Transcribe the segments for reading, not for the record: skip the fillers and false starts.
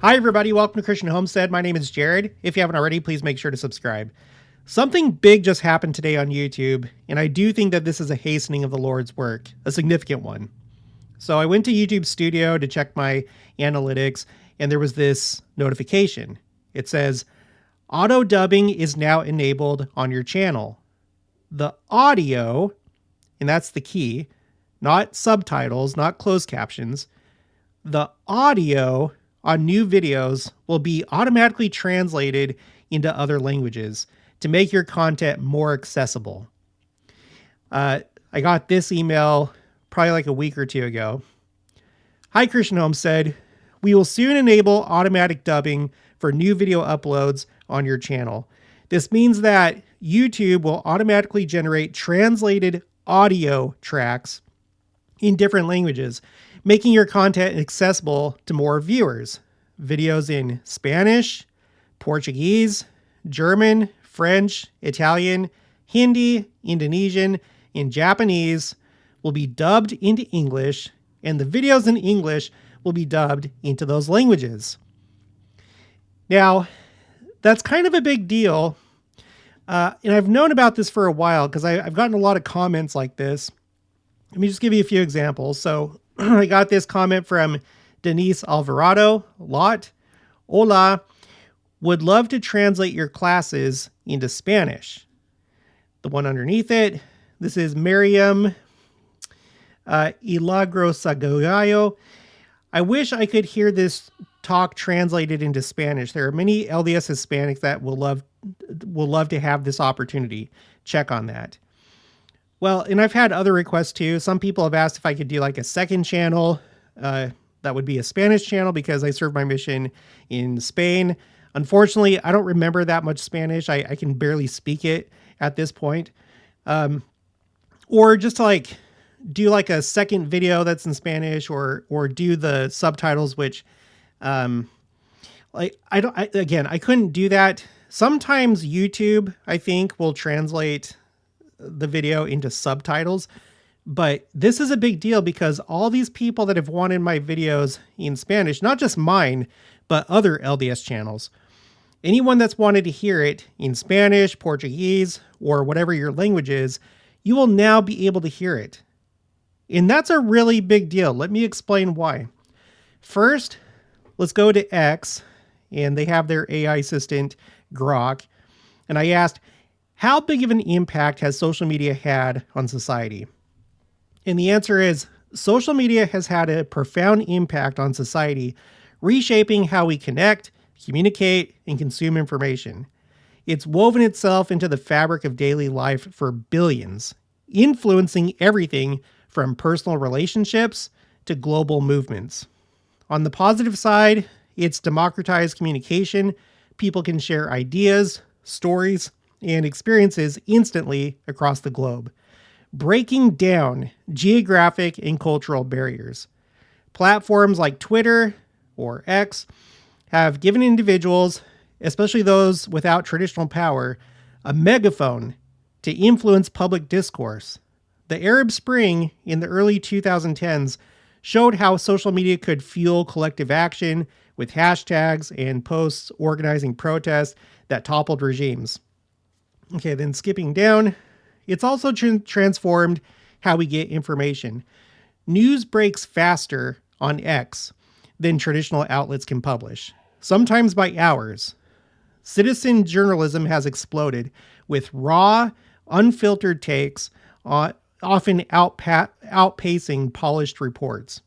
Hi, everybody. Welcome to Christian Homestead. My name is Jared. If you haven't already, please make sure to subscribe. Something big just happened today on YouTube, and I do think that this is a hastening of the Lord's work, a significant one. So I went to YouTube Studio to check my analytics, and there was this notification. It says, auto dubbing is now enabled on your channel. The audio, and that's the key, not subtitles, not closed captions, the audio on new videos will be automatically translated into other languages to make your content more accessible. I got this email probably like a week or two ago. Hi, Christian Homestead. We will soon enable automatic dubbing for new video uploads on your channel. This means that YouTube will automatically generate translated audio tracks in different languages, making your content accessible to more viewers. Videos in Spanish, Portuguese, German, French, Italian, Hindi, Indonesian, and Japanese will be dubbed into English, and the videos in English will be dubbed into those languages. Now, that's kind of a big deal, and I've known about this for a while because I've gotten a lot of comments like this. Let me just give you a few examples. So I got this comment from Denise Alvarado. Hola, would love to translate your classes into Spanish. The one underneath it, this is Miriam Ilagrosagoyo. I wish I could hear this talk translated into Spanish. There are many LDS Hispanics that will love to have this opportunity. Check on that. Well, and I've had other requests too. Some people have asked if I could do like a second channel. That would be a Spanish channel because I serve my mission in Spain. Unfortunately, I don't remember that much Spanish. I can barely speak it at this point. Or just to like do like a second video that's in Spanish, or do the subtitles, which I couldn't do that. Sometimes YouTube, I think, will translate the video into subtitles, but this is a big deal because all these people that have wanted my videos in Spanish, not just mine, but other LDS channels, anyone that's wanted to hear it in Spanish, Portuguese, or whatever your language is, you will now be able to hear it. And that's a really big deal. Let me explain why. First, let's go to X, and they have their AI assistant, Grok, and I asked, how big of an impact has social media had on society? And the answer is, social media has had a profound impact on society, reshaping how we connect, communicate, and consume information. It's woven itself into the fabric of daily life for billions, influencing everything from personal relationships to global movements. On the positive side, it's democratized communication. People can share ideas, stories, and experiences instantly across the globe, breaking down geographic and cultural barriers. Platforms like Twitter or X have given individuals, especially those without traditional power, a megaphone to influence public discourse. The Arab Spring in the early 2010s showed how social media could fuel collective action with hashtags and posts organizing protests that toppled regimes. Okay, then skipping down, it's also transformed how we get information. News breaks faster on X than traditional outlets can publish, sometimes by hours. Citizen journalism has exploded with raw, unfiltered takes, often outpacing polished reports.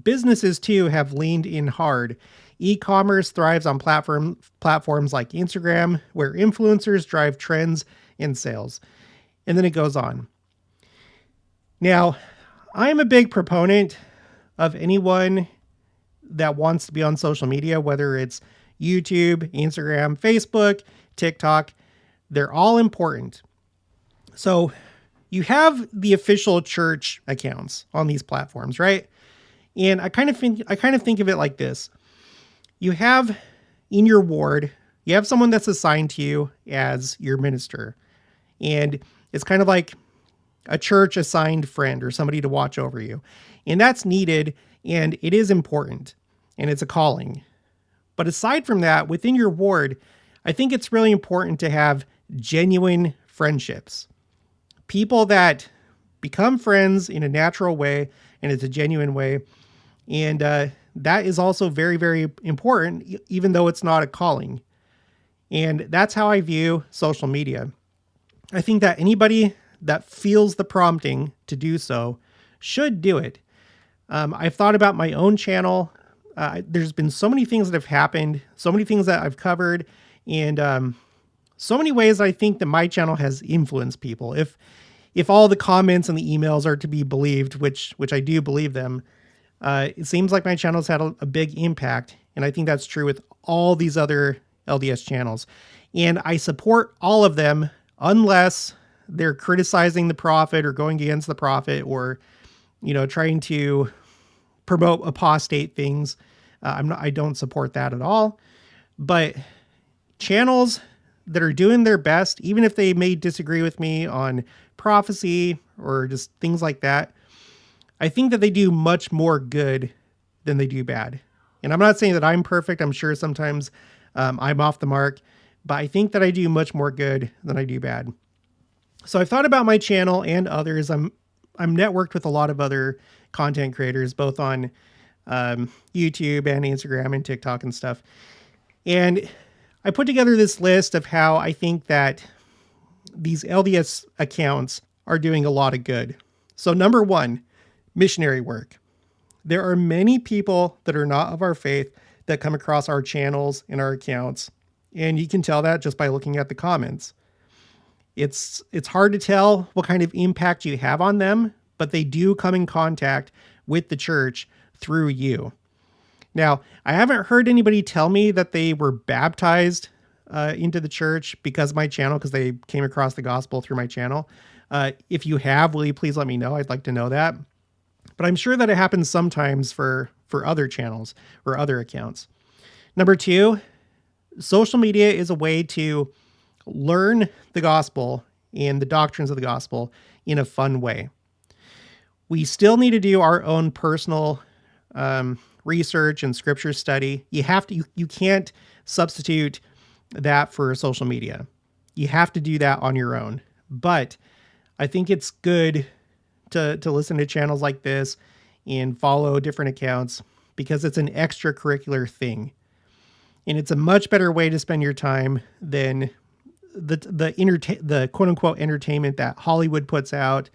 Businesses, too, have leaned in hard. E-commerce thrives on platforms like Instagram, where influencers drive trends and sales. And then it goes on. Now, I'm a big proponent of anyone that wants to be on social media, whether it's YouTube, Instagram, Facebook, TikTok. They're all important. So you have the official church accounts on these platforms, right? And I kind of think of it like this. You have in your ward, you have someone that's assigned to you as your minister. And it's kind of like a church assigned friend or somebody to watch over you. And that's needed, and it is important, and it's a calling. But aside from that, within your ward, I think it's really important to have genuine friendships. People that become friends in a natural way and it's a genuine way. And that is also very, very important, even though it's not a calling. And that's how I view social media. I think that anybody that feels the prompting to do so should do it. I've thought about my own channel. There's been so many things that have happened, so many things that I've covered, and so many ways I think that my channel has influenced people. If all the comments and the emails are to be believed, which I do believe them, it seems like my channel's had a big impact, and I think that's true with all these other LDS channels. And I support all of them unless they're criticizing the prophet or going against the prophet or, trying to promote apostate things. I don't support that at all. But channels that are doing their best, even if they may disagree with me on prophecy or just things like that, I think that they do much more good than they do bad. And I'm not saying that I'm perfect. I'm sure sometimes I'm off the mark, but I think that I do much more good than I do bad. So I've thought about my channel and others. I'm networked with a lot of other content creators, both on YouTube and Instagram and TikTok and stuff. And I put together this list of how I think that these LDS accounts are doing a lot of good. So number one, missionary work. There are many people that are not of our faith that come across our channels and our accounts. And you can tell that just by looking at the comments. It's hard to tell what kind of impact you have on them, but they do come in contact with the church through you. Now, I haven't heard anybody tell me that they were baptized into the church because of my channel, because they came across the gospel through my channel. If you have, will you please let me know? I'd like to know that. But I'm sure that it happens sometimes for other channels or other accounts. Number two, social media is a way to learn the gospel and the doctrines of the gospel in a fun way. We still need to do our own personal research and scripture study. You can't substitute that for social media. You have to do that on your own. But I think it's good to listen to channels like this and follow different accounts because it's an extracurricular thing. And it's a much better way to spend your time than the quote unquote entertainment that Hollywood puts out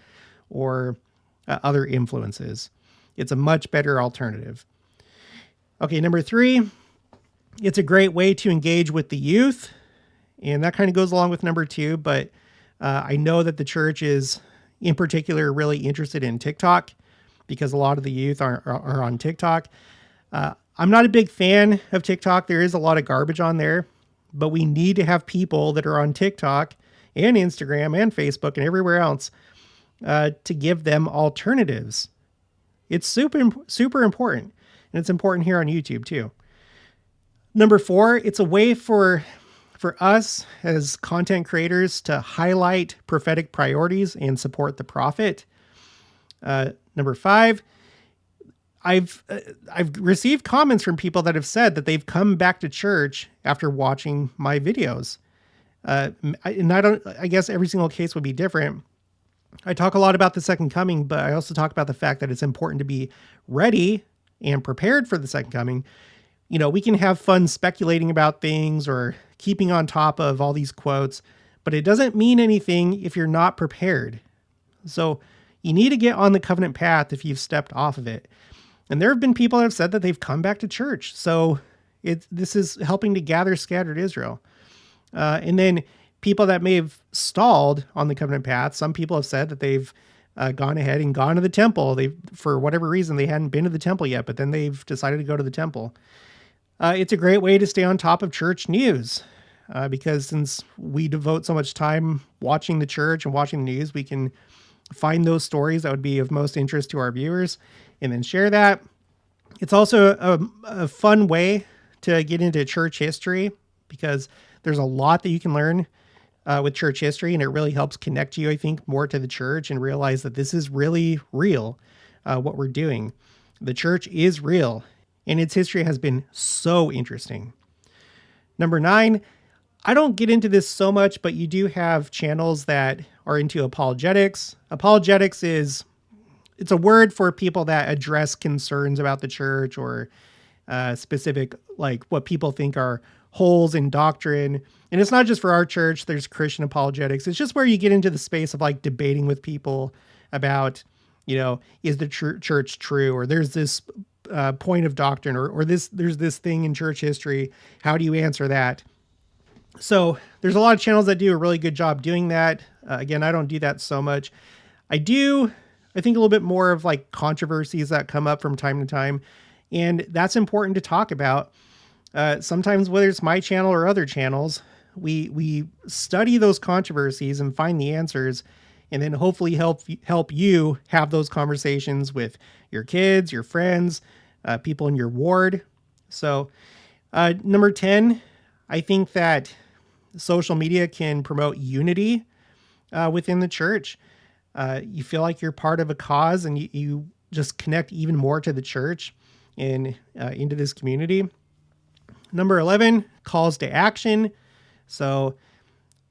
or other influences. It's a much better alternative. Okay, number three, it's a great way to engage with the youth. And that kind of goes along with number two, but I know that the church is in particular really interested in TikTok because a lot of the youth are on TikTok. I'm not a big fan of TikTok. There is a lot of garbage on there, but we need to have people that are on TikTok and Instagram and Facebook and everywhere else to give them alternatives. It's super important. And it's important here on YouTube too. Number four, it's a way for us as content creators to highlight prophetic priorities and support the prophet. Number five, I've received comments from people that have said that they've come back to church after watching my videos. I guess every single case would be different. I talk a lot about the second coming, but I also talk about the fact that it's important to be ready and prepared for the second coming. We can have fun speculating about things or keeping on top of all these quotes, but it doesn't mean anything if you're not prepared. So you need to get on the covenant path if you've stepped off of it. And there have been people that have said that they've come back to church. So this is helping to gather scattered Israel. And then people that may have stalled on the covenant path, some people have said that they've gone ahead and gone to the temple. For whatever reason, they hadn't been to the temple yet, but then they've decided to go to the temple. It's a great way to stay on top of church news because since we devote so much time watching the church and watching the news, we can find those stories that would be of most interest to our viewers and then share that. It's also a fun way to get into church history because there's a lot that you can learn with church history, and it really helps connect you, I think, more to the church and realize that this is really real, what we're doing. The church is real. and its history has been so interesting. Number 9, I don't get into this so much, but you do have channels that are into apologetics. Apologetics it's a word for people that address concerns about the church or specific, like what people think are holes in doctrine. And it's not just for our church. There's Christian apologetics. It's just where you get into the space of like debating with people about, is the church true? Or there's this point of doctrine or there's this thing in church history. How do you answer that? So there's a lot of channels that do a really good job doing that. Again, I don't do that so much. I think a little bit more of like controversies that come up from time to time. And that's important to talk about. Sometimes whether it's my channel or other channels, we study those controversies and find the answers, and then hopefully help you have those conversations with your kids, your friends, people in your ward. So number 10, I think that social media can promote unity within the church. You feel like you're part of a cause, and you just connect even more to the church and into this community. Number 11, calls to action. So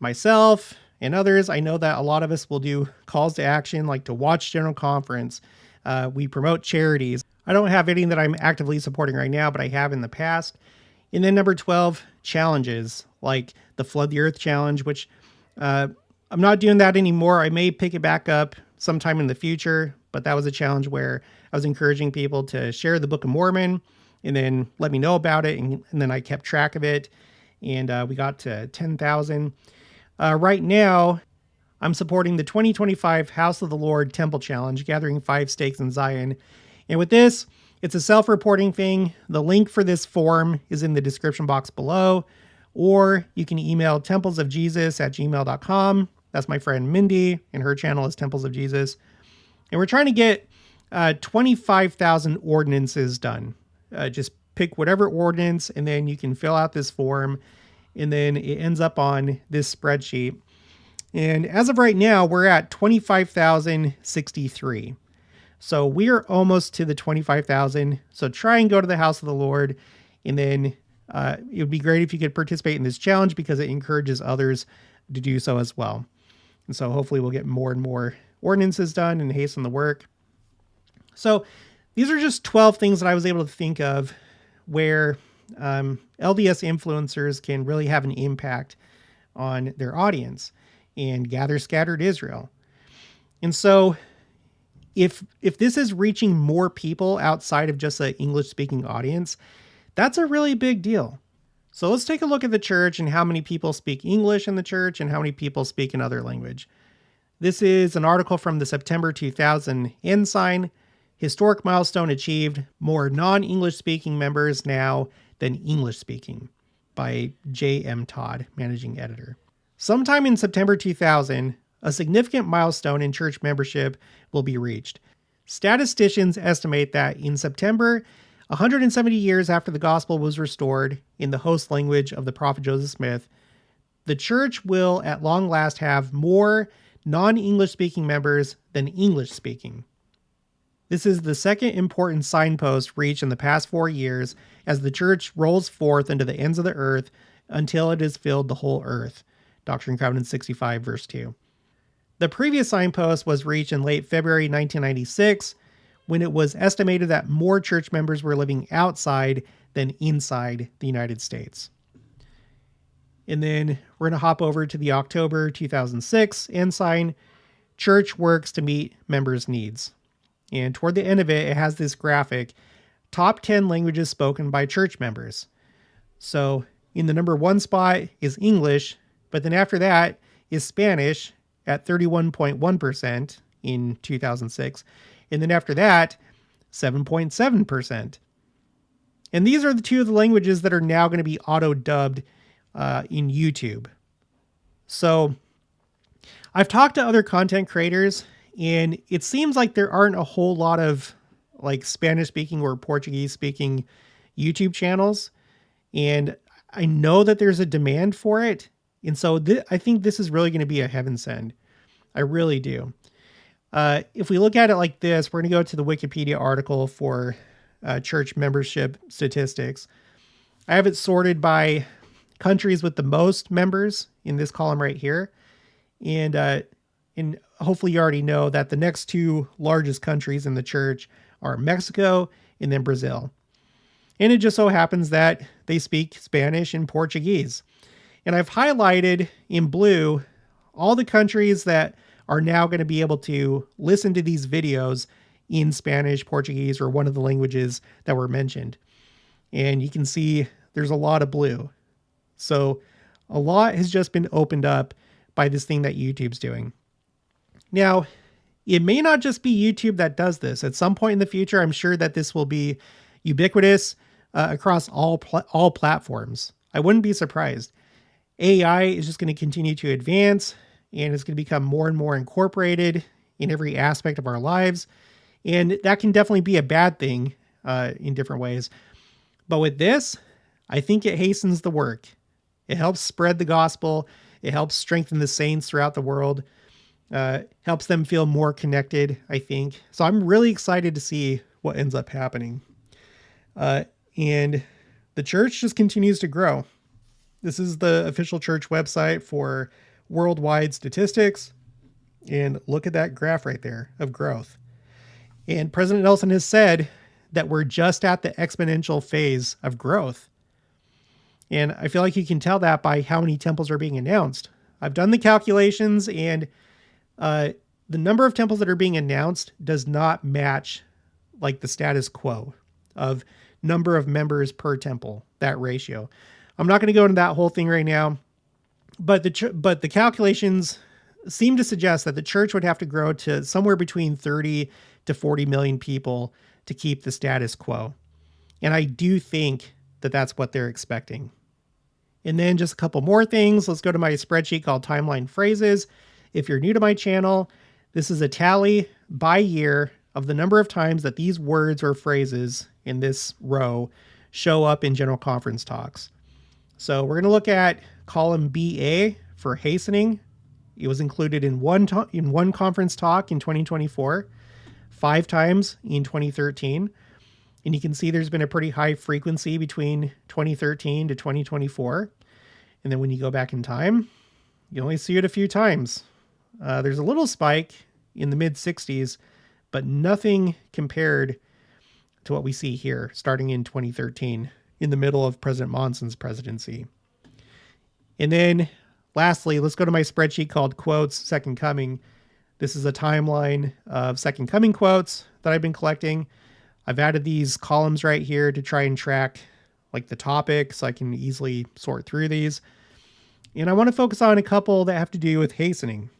myself and others, I know that a lot of us will do calls to action, like to watch General Conference. We promote charities. I don't have any that I'm actively supporting right now, but I have in the past. And then number 12, challenges, like the Flood the Earth Challenge, which I'm not doing that anymore. I may pick it back up sometime in the future, but that was a challenge where I was encouraging people to share the Book of Mormon and then let me know about it. And then I kept track of it, and we got to 10,000. Right now, I'm supporting the 2025 House of the Lord Temple Challenge, gathering 5 stakes in Zion. And with this, it's a self-reporting thing. The link for this form is in the description box below, or you can email templesofjesus@gmail.com. That's my friend Mindy, and her channel is Temples of Jesus. And we're trying to get 25,000 ordinances done. Just pick whatever ordinance, and then you can fill out this form, and then it ends up on this spreadsheet. And as of right now, we're at 25,063. So we are almost to the 25,000. So try and go to the House of the Lord, and then it would be great if you could participate in this challenge because it encourages others to do so as well. And so hopefully we'll get more and more ordinances done and hasten the work. So these are just 12 things that I was able to think of where LDS influencers can really have an impact on their audience and gather scattered Israel. And so if this is reaching more people outside of just an English-speaking audience, that's a really big deal. So let's take a look at the church and how many people speak English in the church and how many people speak another language. This is an article from the September 2000 Ensign. Historic milestone achieved, more non-English speaking members now than English speaking, by J.M. Todd, managing editor. Sometime in September 2000, a significant milestone in church membership will be reached. Statisticians estimate that in September, 170 years after the gospel was restored in the host language of the prophet Joseph Smith, the church will at long last have more non-English speaking members than English speaking. This is the second important signpost reached in the past 4 years as the church rolls forth into the ends of the earth until it has filled the whole earth. Doctrine and Covenants 65, verse 2. The previous signpost was reached in late February 1996, when it was estimated that more church members were living outside than inside the United States. And then we're going to hop over to the October 2006 Ensign, Church Works to Meet Members' Needs. And toward the end of it, it has this graphic, top 10 languages spoken by church members. So in the number 1 spot is English, but then after that is Spanish at 31.1% in 2006. And then after that, 7.7%. And these are the 2 of the languages that are now going to be auto-dubbed in YouTube. So I've talked to other content creators, and it seems like there aren't a whole lot of like Spanish speaking or Portuguese speaking YouTube channels. And I know that there's a demand for it. And so I think this is really going to be a heaven send. I really do. If we look at it like this, we're going to go to the Wikipedia article for church membership statistics. I have it sorted by countries with the most members in this column right here. And hopefully you already know that the next two largest countries in the church are Mexico and then Brazil. And it just so happens that they speak Spanish and Portuguese. And I've highlighted in blue all the countries that are now going to be able to listen to these videos in Spanish, Portuguese, or one of the languages that were mentioned. And you can see there's a lot of blue. So a lot has just been opened up by this thing that YouTube's doing. Now, it may not just be YouTube that does this. At some point in the future, I'm sure that this will be ubiquitous across all platforms. I wouldn't be surprised. AI is just going to continue to advance, and it's going to become more and more incorporated in every aspect of our lives. And that can definitely be a bad thing in different ways. But with this, I think it hastens the work. It helps spread the gospel. It helps strengthen the saints throughout the world. Helps them feel more connected, I think. So I'm really excited to see what ends up happening. And the church just continues to grow. This is the official church website for worldwide statistics. And look at that graph right there of growth. And President Nelson has said that we're just at the exponential phase of growth. And I feel like you can tell that by how many temples are being announced. I've done the calculations, and the number of temples that are being announced does not match like the status quo of number of members per temple, that ratio. I'm not going to go into that whole thing right now, but the calculations seem to suggest that the church would have to grow to somewhere between 30 to 40 million people to keep the status quo. And I do think that that's what they're expecting. And then just a couple more things. Let's go to my spreadsheet called Timeline Phrases. If you're new to my channel, this is a tally by year of the number of times that these words or phrases in this row show up in General Conference talks. So we're going to look at column BA for hastening. It was included in one conference talk in 2024, 5 times in 2013. And you can see there's been a pretty high frequency between 2013 to 2024. And then when you go back in time, you only see it a few times. There's a little spike in the mid 60s, but nothing compared to what we see here starting in 2013 in the middle of President Monson's presidency. And then lastly, let's go to my spreadsheet called Quotes Second Coming. This is a timeline of Second Coming quotes that I've been collecting. I've added these columns right here to try and track like the topic so I can easily sort through these. And I want to focus on a couple that have to do with hastening.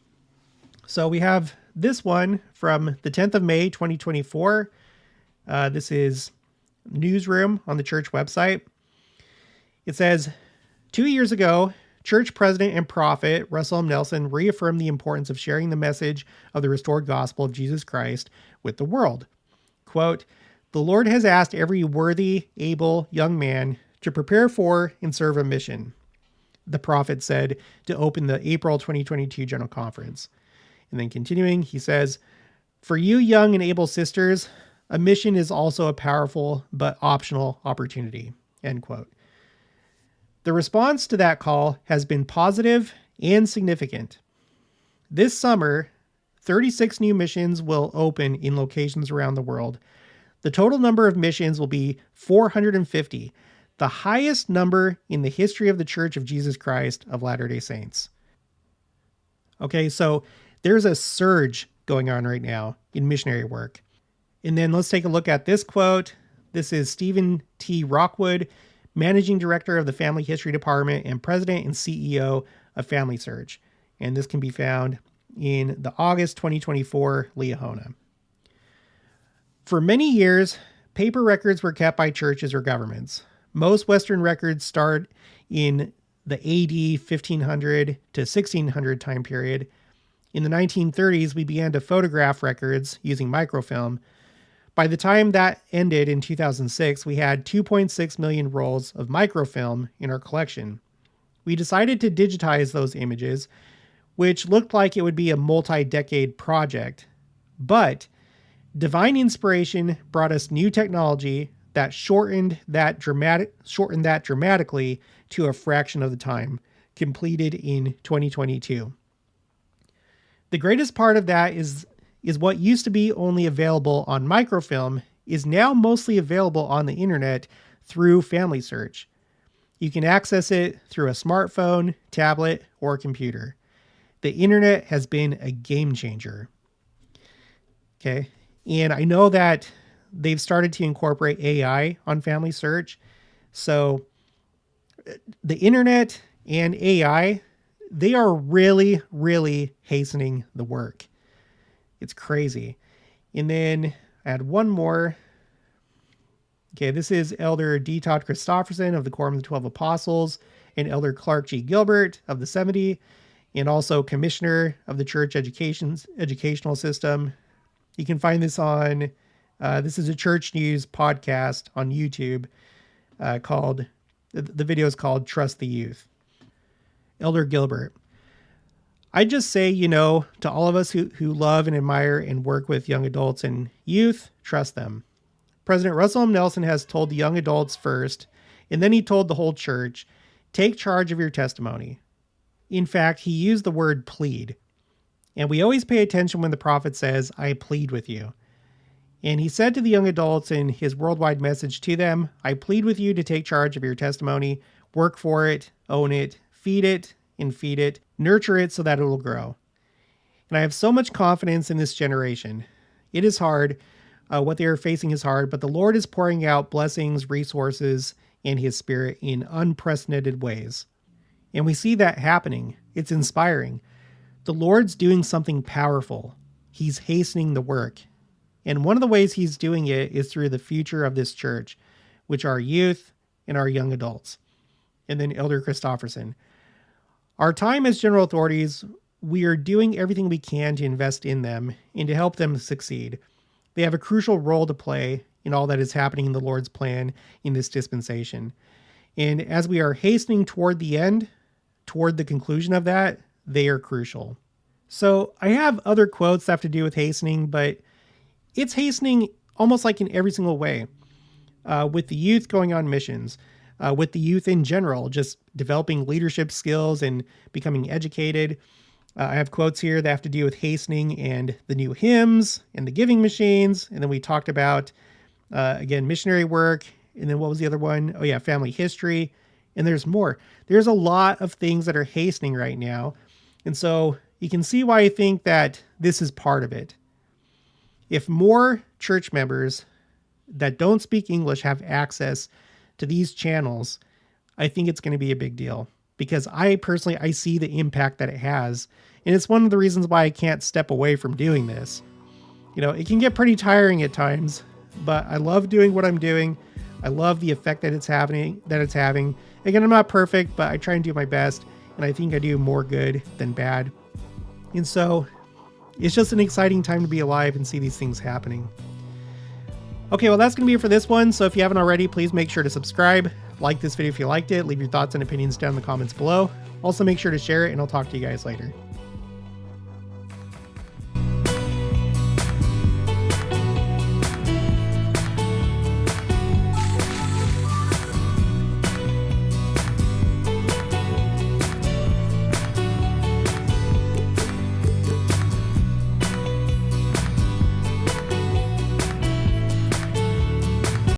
So we have this one from the 10th of May, 2024. This is newsroom on the church website. It says, 2 years ago, church president and prophet Russell M. Nelson reaffirmed the importance of sharing the message of the restored gospel of Jesus Christ with the world. Quote, "The Lord has asked every worthy, able young man to prepare for and serve a mission," the prophet said to open the April 2022 General Conference. And then continuing, he says, "For you young and able sisters, a mission is also a powerful but optional opportunity," end quote. The response to that call has been positive and significant. This summer, 36 new missions will open in locations around the world. The total number of missions will be 450, the highest number in the history of the Church of Jesus Christ of Latter-day Saints. Okay, so there's a surge going on right now in missionary work. And then let's take a look at this quote. This is Stephen T. Rockwood, Managing Director of the Family History Department and President and CEO of Family Search. And this can be found in the August 2024 Liahona. For many years, paper records were kept by churches or governments. Most Western records start in the AD 1500 to 1600 time period. In the 1930s, we began to photograph records using microfilm. By the time that ended in 2006, we had 2.6 million rolls of microfilm in our collection. We decided to digitize those images, which looked like it would be a multi-decade project. But divine inspiration brought us new technology that shortened that dramatically to a fraction of the time, completed in 2022. The greatest part of that is what used to be only available on microfilm is now mostly available on the internet through Family Search. You can access it through a smartphone, tablet, or computer. The internet has been a game changer. Okay. And I know that they've started to incorporate AI on Family Search. So the internet and AI, they are really, really hastening the work. It's crazy. And then I had one more. Okay, this is Elder D. Todd Christofferson of the Quorum of the 12 Apostles, and Elder Clark G. Gilbert of the 70, and also Commissioner of the Church Educational System. You can find this on, this is a Church News podcast on YouTube called, the video is called Trust the Youth. Elder Gilbert. I just say, to all of us who love and admire and work with young adults and youth, trust them. President Russell M. Nelson has told the young adults first, and then he told the whole church, take charge of your testimony. In fact, he used the word plead. And we always pay attention when the prophet says, I plead with you. And he said to the young adults in his worldwide message to them, I plead with you to take charge of your testimony, work for it, own it, feed it, and feed it, nurture it so that it will grow. And I have so much confidence in this generation. It is hard. What they are facing is hard, but the Lord is pouring out blessings, resources, and his spirit in unprecedented ways. And we see that happening. It's inspiring. The Lord's doing something powerful. He's hastening the work. And one of the ways he's doing it is through the future of this church, which are youth and our young adults. And then Elder Christofferson. Our time as general authorities, we are doing everything we can to invest in them and to help them succeed. They have a crucial role to play in all that is happening in the Lord's plan in this dispensation. And as we are hastening toward the end, toward the conclusion of that, they are crucial. So I have other quotes that have to do with hastening, but it's hastening almost like in every single way. With the youth going on missions, with the youth in general, just developing leadership skills and becoming educated. I have quotes here that have to do with hastening and the new hymns and the giving machines. And then we talked about, again, missionary work. And then what was the other one? Oh yeah, family history. And there's more. There's a lot of things that are hastening right now. And so you can see why I think that this is part of it. If more church members that don't speak English have access to these channels, I think it's going to be a big deal. Because I see the impact that it has. And it's one of the reasons why I can't step away from doing this. It can get pretty tiring at times, but I love doing what I'm doing. I love the effect that it's having. Again, I'm not perfect, but I try and do my best. And I think I do more good than bad. And so it's just an exciting time to be alive and see these things happening. Okay, well, that's going to be it for this one. So if you haven't already, please make sure to subscribe. Like this video if you liked it. Leave your thoughts and opinions down in the comments below. Also, make sure to share it, and I'll talk to you guys later.